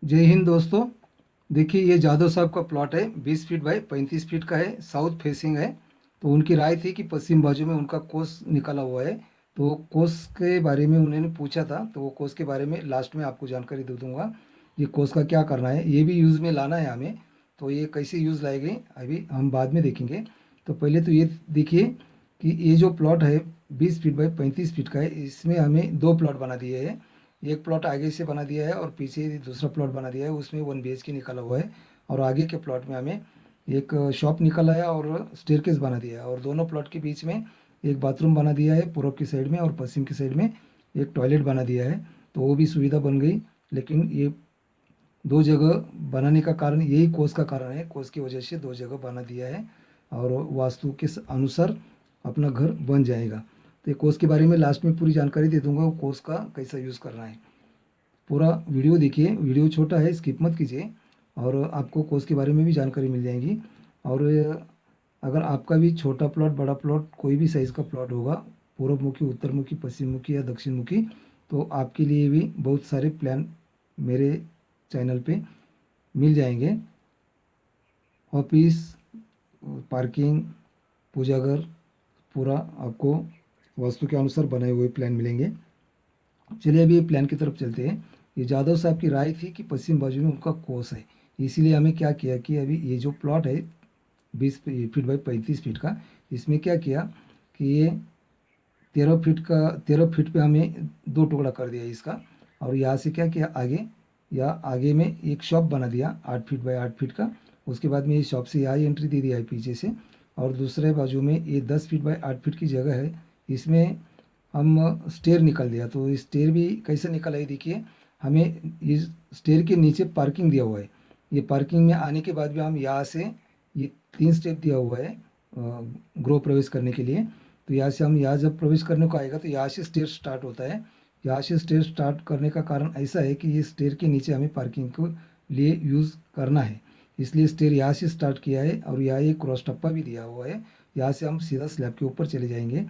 जय हिंद दोस्तों। देखिए ये जादव साहब का प्लॉट है, 20 फीट बाई 35 फीट का है, साउथ फेसिंग है। तो उनकी राय थी कि पश्चिम बाजू में उनका कोस निकला हुआ है। तो कोस के बारे में उन्होंने पूछा था, तो वो कोस के बारे में लास्ट में आपको जानकारी दे दूंगा। ये कोस का क्या करना है, ये भी यूज़ में लाना है हमें। तो ये कैसे यूज़ लाएंगे अभी हम बाद में देखेंगे। तो पहले तो ये देखिए कि ये जो प्लॉट है 20 फीट बाई 35 फीट का है, इसमें हमें दो प्लॉट बना दिए हैं। एक प्लॉट आगे से बना दिया है और पीछे दूसरा प्लॉट बना दिया है, उसमें 1 BHK निकाला हुआ है। और आगे के प्लॉट में हमें एक शॉप निकाला है और स्टेयरकेस बना दिया है, और दोनों प्लॉट के बीच में एक बाथरूम बना दिया है पूर्व की साइड में, और पश्चिम की साइड में एक टॉयलेट बना दिया है। तो वो भी सुविधा बन गई। लेकिन ये दो जगह बनाने का कारण यही कोस का कारण है, कोस की वजह से दो जगह बना दिया है। और वास्तु के अनुसार अपना घर बन जाएगा। तो ये कोस के बारे में लास्ट में पूरी जानकारी दे दूंगा, वो कोस का कैसा यूज़ करना है। पूरा वीडियो देखिए, वीडियो छोटा है, स्किप मत कीजिए। और आपको कोर्स के बारे में भी जानकारी मिल जाएगी। और अगर आपका भी छोटा प्लॉट बड़ा प्लॉट कोई भी साइज़ का प्लॉट होगा, पूर्व मुखी उत्तर मुखी पश्चिम मुखी या दक्षिण मुखी, तो आपके लिए भी बहुत सारे प्लान मेरे चैनल पे मिल जाएंगे। ऑफिस, पार्किंग, पूजा घर, पूरा आपको वास्तु के अनुसार बनाए हुए प्लान मिलेंगे। चलिए अभी प्लान की तरफ चलते हैं। ये जादव साहब की राय थी कि पश्चिम बाजू में उनका कोस है। इसीलिए हमें क्या किया कि अभी ये जो प्लॉट है 20 फीट बाई 35 फीट का, इसमें क्या किया कि ये 13 फीट का 13 फीट पे हमें दो टुकड़ा कर दिया इसका। और यहाँ से क्या किया आगे, या आगे में एक शॉप बना दिया 8 फीट बाई 8 फीट का। उसके बाद में ये शॉप से यहाँ एंट्री दे दिया है पीछे से। और दूसरे बाजू में ये 10 फीट बाई 8 फीट की जगह है, इसमें हम स्टेयर निकाल दिया। तो स्टेयर भी कैसे निकला है देखिए। हमें इस स्टेयर के नीचे पार्किंग दिया हुआ है। ये पार्किंग में आने के बाद भी हम यहाँ से ये 3 स्टेप दिया हुआ है गृह प्रवेश करने के लिए। तो यहाँ से हम यहाँ जब प्रवेश करने को आएगा तो यहाँ से स्टेयर स्टार्ट होता है। यहाँ से स्टेयर स्टार्ट करने का कारण ऐसा है कि ये स्टेयर के नीचे हमें पार्किंग को लिए यूज़ करना है, इसलिए स्टेयर यहाँ से स्टार्ट किया है। और यहाँ एक क्रॉस टप्पा भी दिया हुआ है, यहाँ से हम सीधा स्लैब के ऊपर चले जाएंगे।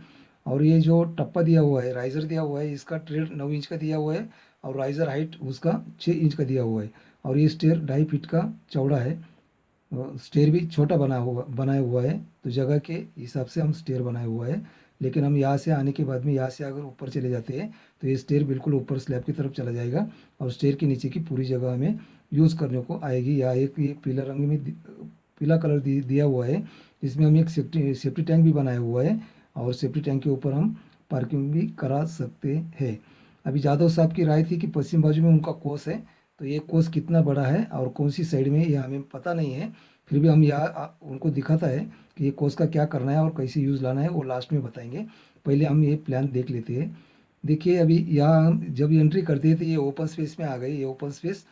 और ये जो टप्पा दिया हुआ है, राइज़र दिया हुआ है, इसका ट्रेड 9 इंच का दिया हुआ है। और राइज़र हाइट उसका 6 इंच का दिया हुआ है। और ये स्टेयर 2.5 फीट का चौड़ा है। स्टेयर भी छोटा बनाया हुआ है, तो जगह के हिसाब से हम स्टेयर बनाया हुआ है। लेकिन हम यहाँ से आने के बाद में यहाँ से अगर ऊपर चले जाते हैं तो ये स्टेयर बिल्कुल ऊपर स्लैब की तरफ चला जाएगा। और स्टेयर के नीचे की पूरी जगह हमें यूज़ करने को आएगी। यहाँ एक ये पीला रंग में पीला कलर दिया हुआ है। इसमें हम एक सेफ्टी सेफ्टी टैंक भी बनाया हुआ है। और सेफ्टी टैंक के ऊपर हम पार्किंग भी करा सकते हैं। अभी जादव साहब की राय थी कि पश्चिम बाजू में उनका कोस है। तो ये कोस कितना बड़ा है और कौन सी साइड में है, ये हमें पता नहीं है। फिर भी हम यहाँ उनको दिखाता है कि ये कोस का क्या करना है और कैसे यूज़ लाना है, वो लास्ट में बताएंगे। पहले हम ये प्लान देख लेते हैं। देखिए अभी यहाँ हम जब एंट्री करते हैं तो ये ओपन स्पेस में आ गए। ये open space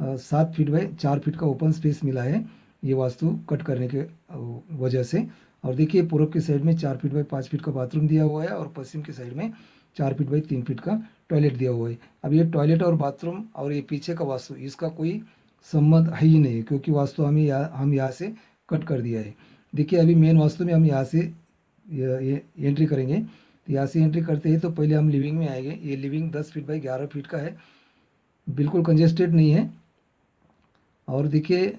7 feet by 4 feet का ओपन स्पेस मिला है, ये वास्तु कट करने के वजह से। और देखिए पूर्व की साइड में 4 फीट बाई 5 फीट का बाथरूम दिया हुआ है, और पश्चिम की साइड में 4 फीट बाई 3 फीट का टॉयलेट दिया हुआ है। अब ये टॉयलेट और बाथरूम और ये पीछे का वास्तु, इसका कोई संबंध है ही नहीं, क्योंकि वास्तु हम यहाँ से कट कर दिया है। देखिए अभी मेन वास्तु में हम यहाँ से ये एंट्री करेंगे। तो यहाँ से एंट्री करते हैं तो पहले हम लिविंग में आएंगे। ये लिविंग 10 फीट बाई 11 फीट का है, बिल्कुल कंजेस्टेड नहीं है। और देखिए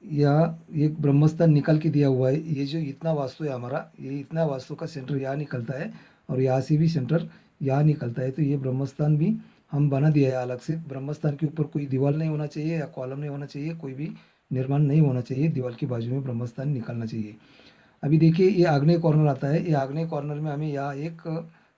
यह एक ब्रह्मस्थान निकल के दिया हुआ है। ये जो इतना वास्तु है हमारा, ये इतना वास्तु का सेंटर यहाँ निकलता है, और यहाँ से भी सेंटर यहाँ निकलता है। तो ये ब्रह्मस्थान भी हम बना दिया है अलग से। ब्रह्मस्थान के ऊपर कोई दीवार नहीं होना चाहिए या कॉलम नहीं होना चाहिए, कोई भी निर्माण नहीं होना चाहिए, दीवार के बाजू में ब्रह्मस्थान निकलना चाहिए। अभी देखिए ये आग्नेय कॉर्नर आता है। ये आग्नेय कॉर्नर में हमें यहाँ एक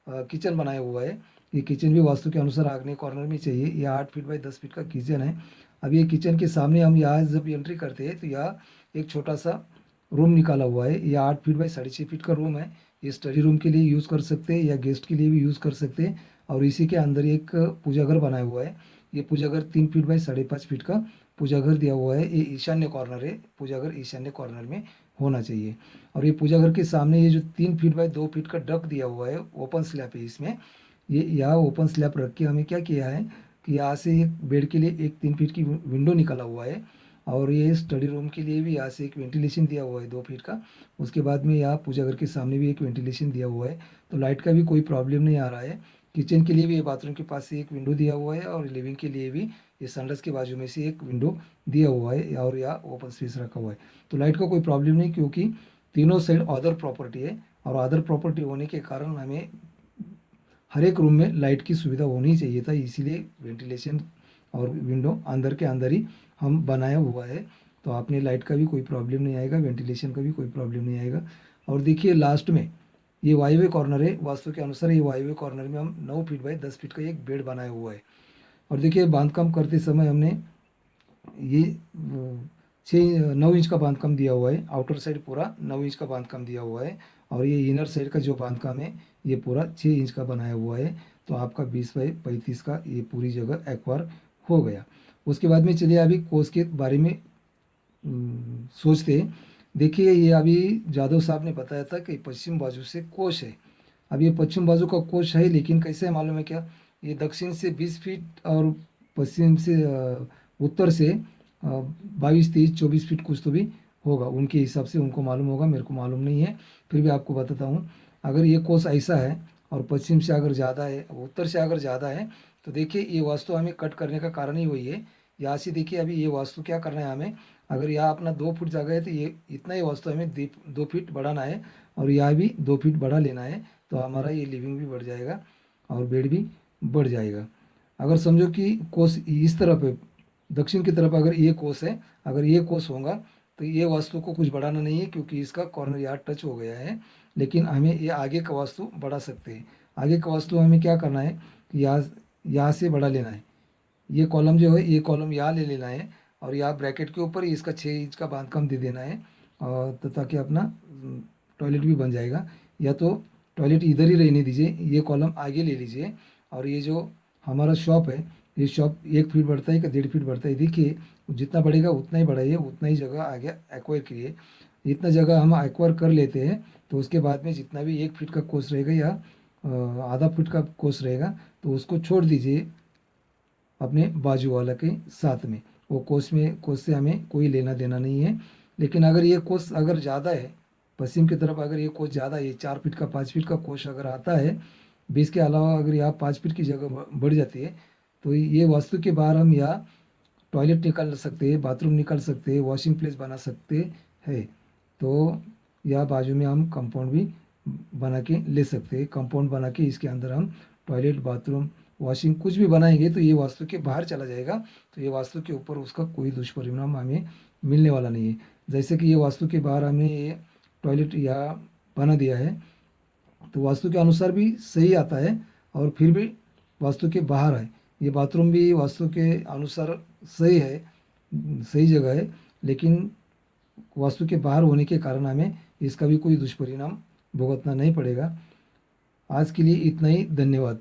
किचन बनाया हुआ है। ये किचन भी वास्तु के अनुसार आग्नेय कॉर्नर में चाहिए। ये 8 फीट बाई 10 फीट का किचन है। अब ये किचन के सामने हम यहाँ जब एंट्री करते हैं तो यहाँ एक छोटा सा रूम निकाला हुआ है। ये 8 फीट बाई 6.5 फीट का रूम है। ये स्टडी रूम के लिए यूज़ कर सकते हैं या गेस्ट के लिए भी यूज़ कर सकते हैं। और इसी के अंदर एक पूजा घर बनाया हुआ है। ये पूजा घर 3 फीट बाई 5.5 फीट का पूजा घर दिया हुआ है। ये ईशान्य कॉर्नर है, पूजा घर ईशान्य कॉर्नर में होना चाहिए। और ये पूजा घर के सामने ये जो 3 फीट बाई 2 फीट का डक दिया हुआ है, ओपन स्लैब है इसमें। ये यहाँ ओपन स्लैब रख के हमें क्या किया है कि यहाँ से एक बेड के लिए एक 3 फीट की विंडो निकाला हुआ है। और ये स्टडी रूम के लिए भी यहाँ से एक वेंटिलेशन दिया हुआ है 2 फीट का। उसके बाद में यहाँ पूजा घर के सामने भी एक वेंटिलेशन दिया हुआ है, तो लाइट का भी कोई प्रॉब्लम नहीं आ रहा है। किचन के लिए भी ये बाथरूम के पास से एक विंडो दिया हुआ है, और लिविंग के लिए भी ये संडास के बाजू में से एक विंडो दिया हुआ है और या ओपन स्पेस रखा हुआ है, तो लाइट का कोई प्रॉब्लम नहीं, क्योंकि तीनों साइड अदर प्रॉपर्टी है, और अदर प्रॉपर्टी होने के कारण हमें हर एक रूम में लाइट की सुविधा होनी चाहिए था, इसीलिए वेंटिलेशन और विंडो अंदर के अंदर ही हम बनाया हुआ है। तो आपने लाइट का भी कोई प्रॉब्लम नहीं आएगा, वेंटिलेशन का भी कोई प्रॉब्लम नहीं आएगा। और देखिए लास्ट में ये वायवे कॉर्नर है, वास्तु के अनुसार ये वायवे कॉर्नर में हम 9 फीट बाई 10 फीट का एक बेड बनाया हुआ है। और देखिए बांधकाम करते समय हमने ये 6-9 इंच का बांधकाम दिया हुआ है, आउटर साइड पूरा 9 इंच का बांधकाम दिया हुआ है, और ये इनर साइड का जो बांधकाम है ये पूरा 6 इंच का बनाया हुआ है। तो आपका 20 बाई 35 का ये पूरी जगह एक्वायर हो गया। उसके बाद में चलिए अभी कोस के बारे में सोचते हैं। देखिए ये अभी जादव साहब ने बताया था कि पश्चिम बाजू से कोस है। अब ये पश्चिम बाजू का कोस है, लेकिन कैसे है मालूम है क्या, ये दक्षिण से 20 फीट और पश्चिम से उत्तर से 22, 23, 24 फीट कुछ तो भी होगा, उनके हिसाब से उनको मालूम होगा, मेरे को मालूम नहीं है, फिर भी आपको बताता हूँ। अगर ये कोस ऐसा है और पश्चिम से अगर ज़्यादा है, उत्तर से अगर ज़्यादा है, तो देखिए ये वास्तु हमें कट करने का कारण ही वही है। यहाँ से देखिए अभी ये वास्तु क्या करना है हमें, अगर यहाँ अपना 2 फुट जगह है तो ये इतना ही वास्तु हमें 2 फीट बढ़ाना है, और यहाँ भी 2 फीट बढ़ा लेना है, तो हमारा ये लिविंग भी बढ़ जाएगा और बेड भी बढ़ जाएगा। अगर समझो कि कोस इस तरफ है, दक्षिण की तरफ अगर ये कोस है, अगर ये कोस होगा तो ये वास्तु को कुछ बढ़ाना नहीं है, क्योंकि इसका कॉर्नर यहाँ टच हो गया है। लेकिन हमें ये आगे का वास्तु बढ़ा सकते हैं। आगे का वास्तु हमें क्या करना है कि यहाँ से बढ़ा लेना है, ये कॉलम जो है ये कॉलम यहाँ ले लेना है, और यहाँ ब्रैकेट के ऊपर ही इसका 6 इंच का बांधकाम दे देना है, और तो ताकि अपना टॉयलेट भी बन जाएगा। या तो टॉयलेट इधर ही रहने दीजिए, ये कॉलम आगे ले लीजिए, और ये जो हमारा शॉप है, ये शॉप 1 फीट बढ़ता है कि 1.5 फीट बढ़ता है, देखिए जितना बढ़ेगा उतना ही बढ़ाइए, उतना ही जगह आगे एक्वायर करिए। इतना जगह हम एक्वायर कर लेते हैं, तो उसके बाद में जितना भी 1 फीट का कोर्स रहेगा या आधा फीट का कोर्स रहेगा, तो उसको छोड़ दीजिए अपने बाजू वाला के साथ में। वो कोस से हमें कोई लेना देना नहीं है। लेकिन अगर ये कोस अगर ज़्यादा है, पश्चिम की तरफ अगर ये कोस ज़्यादा है, 4 फीट का 5 फीट का कोस अगर आता है, 20 के अलावा अगर यहाँ 5 फीट की जगह बढ़ जाती है, तो ये वास्तु के बाहर हम यहाँ टॉयलेट निकाल सकते हैं, बाथरूम निकाल सकते हैं, वॉशिंग प्लेस बना सकते हैं। तो या बाजू में हम कंपाउंड भी बना के ले सकते हैं, कंपाउंड बना के इसके अंदर हम टॉयलेट, बाथरूम, वॉशिंग कुछ भी बनाएंगे तो ये वास्तु के बाहर चला जाएगा, तो ये वास्तु के ऊपर उसका कोई दुष्परिणाम हमें मिलने वाला नहीं है। जैसे कि ये वास्तु के बाहर हमने ये टॉयलेट यहाँ बना दिया है, तो वास्तु के अनुसार भी सही आता है, और फिर भी वास्तु के बाहर है, ये बाथरूम भी वास्तु के अनुसार सही है, सही जगह है, लेकिन वास्तु के बाहर होने के कारण हमें इसका भी कोई दुष्परिणाम भुगतना नहीं पड़ेगा। आज के लिए इतना ही, धन्यवाद।